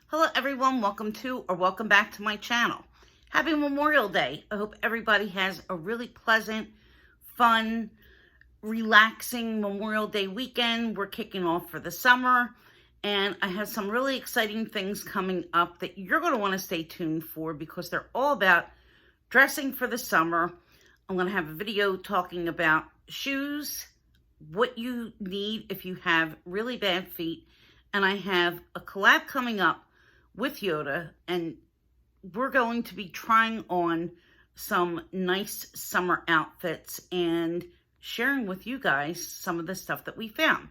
Hello everyone, welcome to or welcome back to my channel. Happy Memorial Day. I hope everybody has a really pleasant, fun, relaxing Memorial Day weekend. We're kicking off for the summer and I have some really exciting things coming up that you're going to want to stay tuned for because they're all about dressing for the summer. I'm going to have a video talking about shoes, what you need if you have really bad feet, and I have a collab coming up with Yoda, and we're going to be trying on some nice summer outfits and sharing with you guys some of the stuff that we found.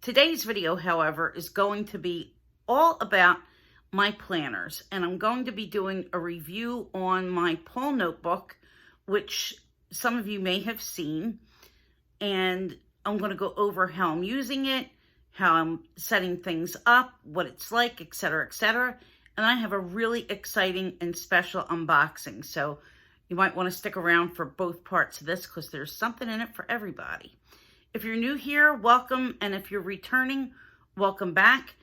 Today's video, however, is going to be all about my planners, and I'm going to be doing a review on my Paul notebook, which some of you may have seen, and I'm going to go over how I'm using it, how I'm setting things up, what it's like, etc., etc. And I have a really exciting and special unboxing. So you might want to stick around for both parts of this because there's something in it for everybody. If you're new here, welcome. And if you're returning, welcome back.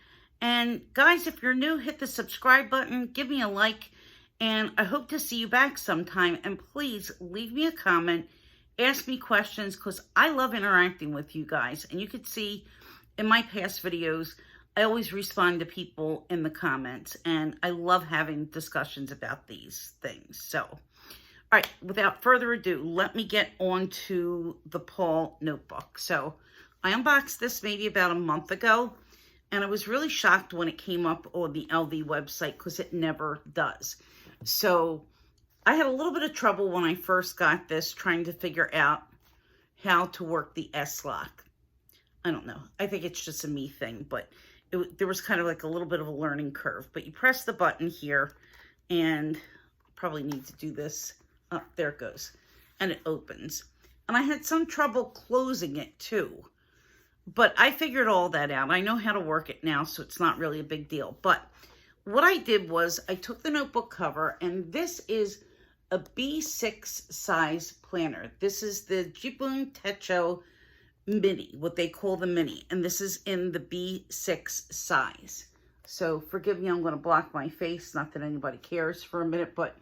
And guys, if you're new, hit the subscribe button, give me a like, and I hope to see you back sometime. And please leave me a comment, ask me questions because I love interacting with you guys. And you can see in my past videos, I always respond to people in the comments, and I love having discussions about these things. So, all right, without further ado, let me get on to the Paul notebook. So, I unboxed this maybe about a month ago, and I was really shocked when it came up on the LV website because it never does. So, I had a little bit of trouble when I first got this trying to figure out how to work the S-lock. I don't know. I think it's just a me thing, but there was kind of like a little bit of a learning curve. But you press the button here, and probably need to do this. Oh, there it goes. And it opens. And I had some trouble closing it too. But I figured all that out. I know how to work it now, so it's not really a big deal. But what I did was I took the notebook cover, and this is a B6 size planner. This is the Vuitton Techo mini, what they call the mini, and this is in the B6 size. So forgive me, I'm going to block my face, not that anybody cares for a minute, but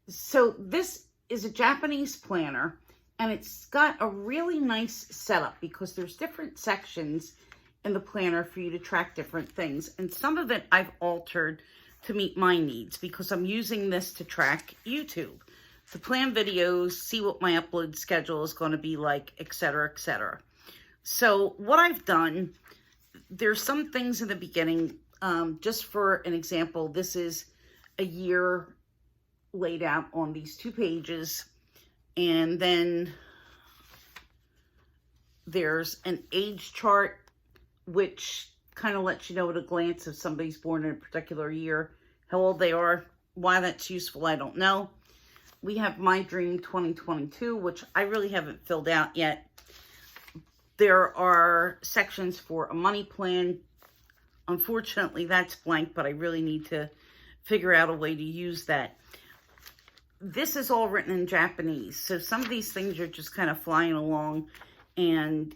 so this is a Japanese planner, and it's got a really nice setup because there's different sections in the planner for you to track different things, and some of it I've altered to meet my needs because I'm using this to track YouTube, to plan videos, see what my upload schedule is going to be like, etc., etc. So what I've done, there's some things in the beginning, just for an example, this is a year laid out on these 2 pages, and then there's an age chart, which kind of lets you know at a glance if somebody's born in a particular year, how old they are. Why that's useful, I don't know. We have My Dream 2022, which I really haven't filled out yet. There are sections for a money plan. Unfortunately, that's blank, but I really need to figure out a way to use that. This is all written in Japanese, so some of these things are just kind of flying along and,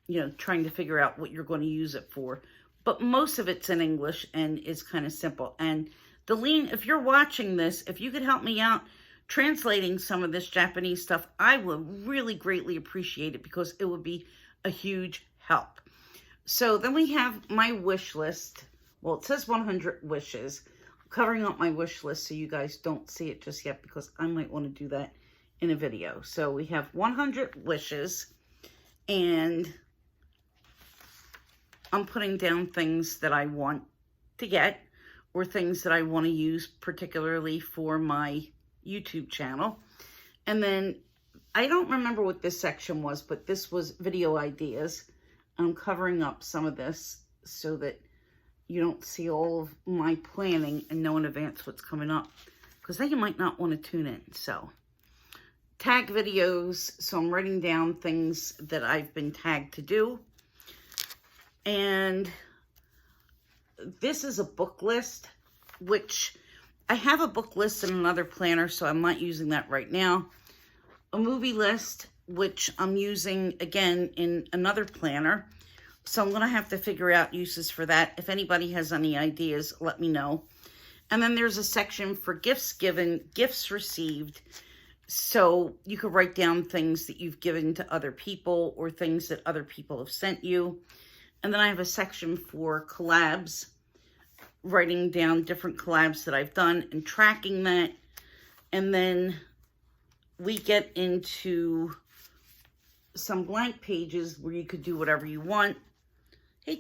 you know, trying to figure out what you're going to use it for. But most of it's in English and is kind of simple. And Deline, if you're watching this, if you could help me out translating some of this Japanese stuff, I would really greatly appreciate it because it would be a huge help. So then we have my wish list. Well, it says 100 wishes. I'm covering up my wish list so you guys don't see it just yet because I might want to do that in a video. So we have 100 wishes, and I'm putting down things that I want to get or things that I want to use particularly for my YouTube channel. And then I don't remember what this section was, but this was video ideas. I'm covering up some of this so that you don't see all of my planning and know in advance what's coming up, because then you might not want to tune in. So tag videos, so I'm writing down things that I've been tagged to do. And this is a book list, which I have a book list in another planner, so I'm not using that right now. A movie list, which I'm using again in another planner. So I'm going to have to figure out uses for that. If anybody has any ideas, let me know. And then there's a section for gifts given, gifts received. So you could write down things that you've given to other people or things that other people have sent you. And then I have a section for collabs, writing down different collabs that I've done and tracking that. And then we get into some blank pages where you could do whatever you want. Hey,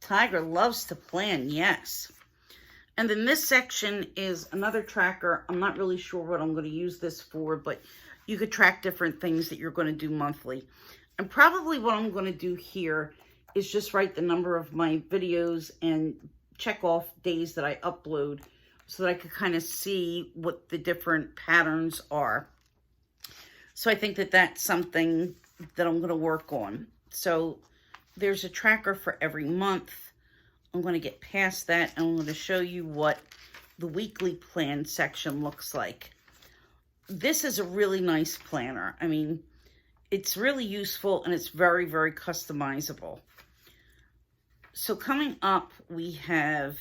Tiger loves to plan, yes. And then this section is another tracker. I'm not really sure what I'm going to use this for, but you could track different things that you're going to do monthly. And probably what I'm going to do here is just write the number of my videos and check off days that I upload so that I could kind of see what the different patterns are. So I think that that's something that I'm going to work on. So there's a tracker for every month. I'm going to get past that and I'm going to show you what the weekly plan section looks like. This is a really nice planner. I mean, it's really useful and it's very, very customizable. So coming up, we have,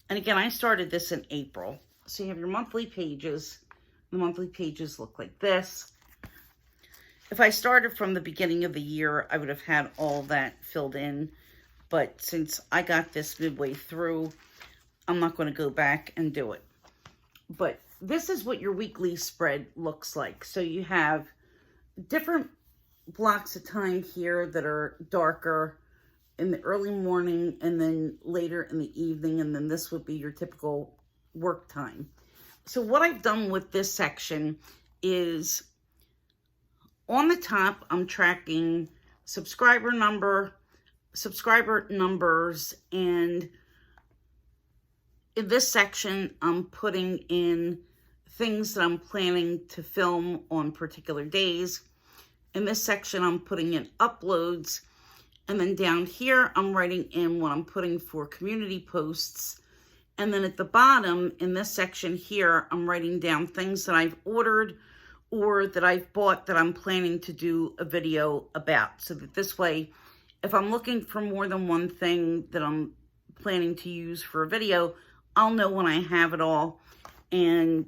and again, I started this in April. So you have your monthly pages. The monthly pages look like this. If I started from the beginning of the year, I would have had all that filled in. But since I got this midway through, I'm not going to go back and do it. But this is what your weekly spread looks like. So you have different blocks of time here that are darker in the early morning and then later in the evening. And then this would be your typical work time. So what I've done with this section is on the top, I'm tracking subscriber numbers, and in this section, I'm putting in things that I'm planning to film on particular days. In this section, I'm putting in uploads, and then down here, I'm writing in what I'm putting for community posts. And then at the bottom, in this section here, I'm writing down things that I've ordered or that I've bought that I'm planning to do a video about. So that this way, if I'm looking for more than one thing that I'm planning to use for a video, I'll know when I have it all and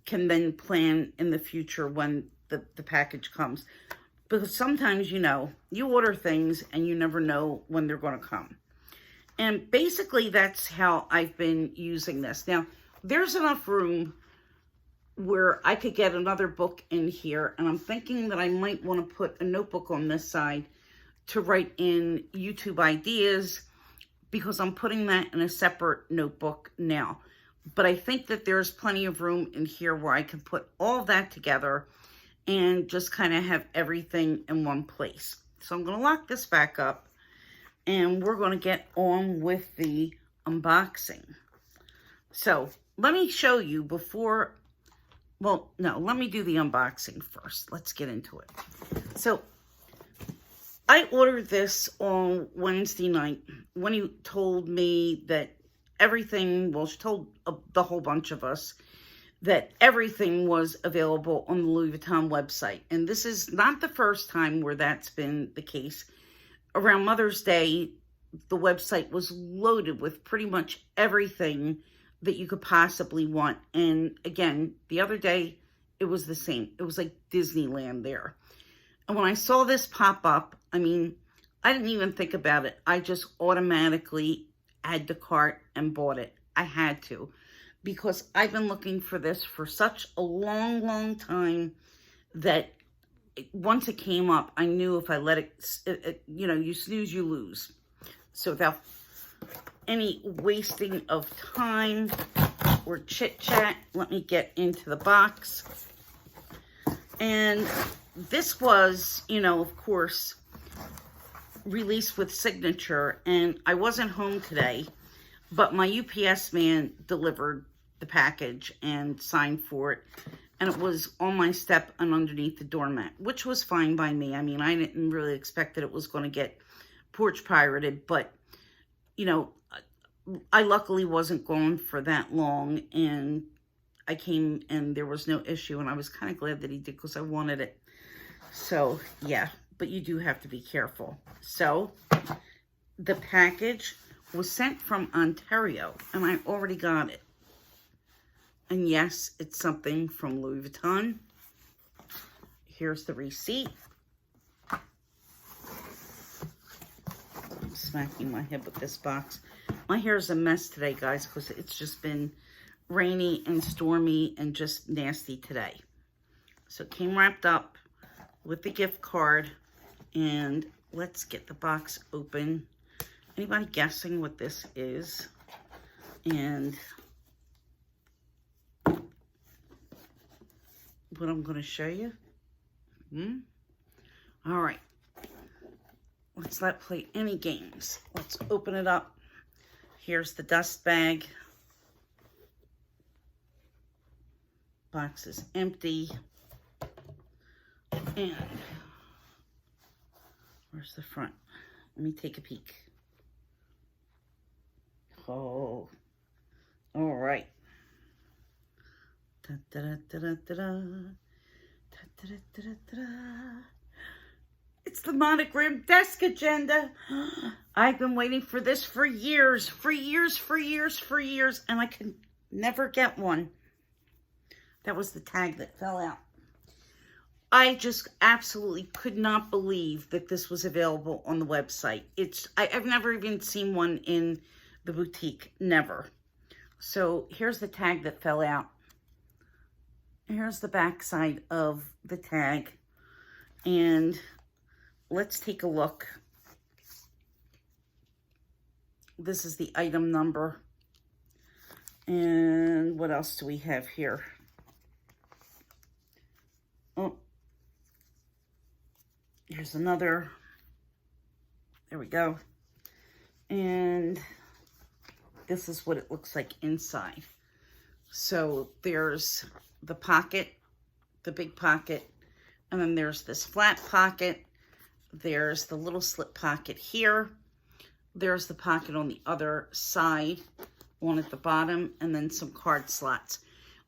can then plan in the future when the package comes. Because sometimes, you know, you order things and you never know when they're going to come. And basically, that's how I've been using this. Now, there's enough room where I could get another book in here, and I'm thinking that I might want to put a notebook on this side to write in YouTube ideas, because I'm putting that in a separate notebook now. But I think that there's plenty of room in here where I can put all that together and just kind of have everything in one place. So I'm going to lock this back up, and we're going to get on with the unboxing. So let me show you before. Well, no, let me do the unboxing first. Let's get into it. So I ordered this on Wednesday night when he told me that everything, well, she told the whole bunch of us that everything was available on the Louis Vuitton website. And this is not the first time where that's been the case. Around Mother's Day, the website was loaded with pretty much everything that you could possibly want. And again, the other day, it was the same. It was like Disneyland there. And when I saw this pop up, I mean, I didn't even think about it. I just automatically add to cart and bought it. I had to, because I've been looking for this for such a long, long time that once it came up, I knew if I let it, you know, you snooze, you lose. So without any wasting of time or chit chat, let me get into the box. And this was, you know, of course, released with signature, and I wasn't home today, but my UPS man delivered the package and signed for it, and it was on my step and underneath the doormat, which was fine by me. I mean, I didn't really expect that it was going to get porch pirated, but, you know, I luckily wasn't gone for that long, and I came and there was no issue, and I was kind of glad that he did because I wanted it. So, yeah, but you do have to be careful. So the package was sent from Ontario, and I already got it. And yes, it's something from Louis Vuitton. Here's the receipt. I'm smacking my head with this box. My hair is a mess today, guys, because it's just been rainy and stormy and just nasty today. So it came wrapped up with the gift card, and let's get the box open. Anybody guessing what this is? And what I'm going to show you? All right. Let's not play any games. Let's open it up. Here's the dust bag. Box is empty. And where's the front? Let me take a peek. Oh, all right. Da, da, da, da, da, da, da. Da, da, da, da, da, da. It's the monogram desk agenda. I've been waiting for this for years, and I can never get one. That was the tag that fell out. I just absolutely could not believe that this was available on the website. I've never even seen one in the boutique, never. So here's the tag that fell out. Here's the back side of the tag. And let's take a look. This is the item number. And what else do we have here? Oh, here's another. There we go. And this is what it looks like inside. So there's the pocket, the big pocket, and then there's this flat pocket. There's the little slip pocket here. There's the pocket on the other side, one at the bottom, and then some card slots,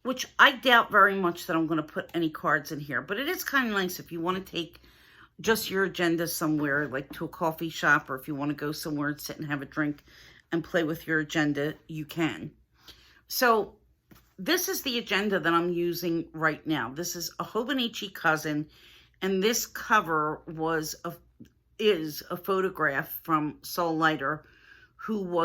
which I doubt very much that I'm going to put any cards in here. But it is kind of nice if you want to take just your agenda somewhere, like to a coffee shop, or if you want to go somewhere and sit and have a drink and play with your agenda, you can. So this is the agenda that I'm using right now. This is a Hobonichi cousin, and this cover is a photograph from Sol Leiter, who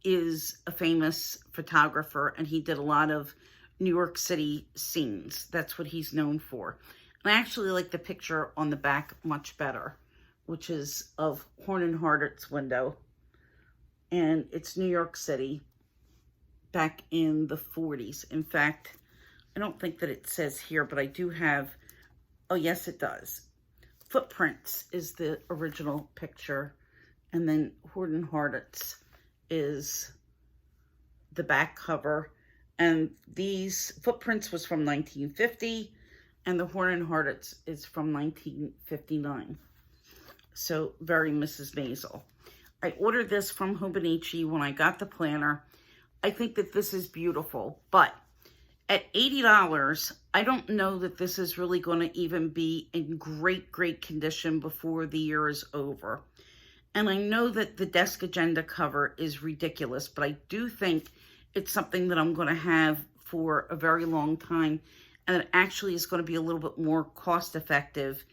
is a famous photographer, and he did a lot of New York City scenes. That's what he's known for. And I actually like the picture on the back much better, which is of Horn & Hardert's window. And it's New York City back in the 40s. In fact, I don't think that it says here, but I do have, oh yes it does. Footprints is the original picture, and then Horn & Hardert's is the back cover. And these Footprints was from 1950, and the Horn & Hardert's is from 1959. So very Mrs. Maisel. I ordered this from Hobonichi when I got the planner. I think that this is beautiful, but at $80, I don't know that this is really going to even be in great condition before the year is over. And I know that the desk agenda cover is ridiculous, but I do think it's something that I'm going to have for a very long time, and it actually is going to be a little bit more cost effective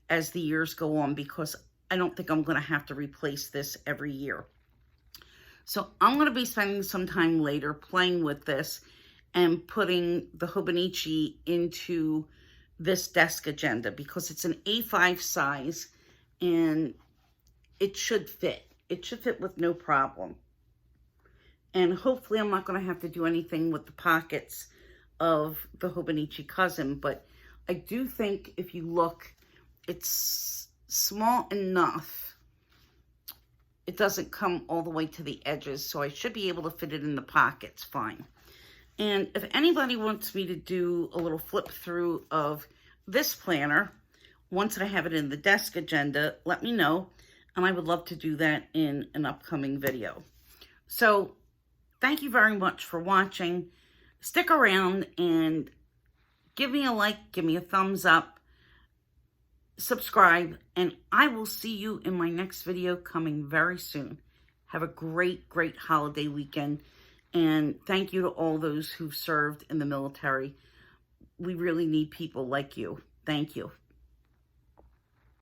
as the years go on, because I don't think I'm going to have to replace this every year. So I'm going to be spending some time later playing with this and putting the Hobonichi into this desk agenda, because it's an A5 size and it should fit. It should fit with no problem. And hopefully I'm not going to have to do anything with the pockets of the Hobonichi cousin, but I do think if you look, it's small enough. It doesn't come all the way to the edges, so I should be able to fit it in the pockets fine. And if anybody wants me to do a little flip through of this planner, once I have it in the desk agenda, let me know, and I would love to do that in an upcoming video. So thank you very much for watching. Stick around and give me a like, give me a thumbs up. subscribe, and I will see you in my next video coming very soon. Have a great, great holiday weekend. And thank you to all those who served in the military. We really need people like you. Thank you.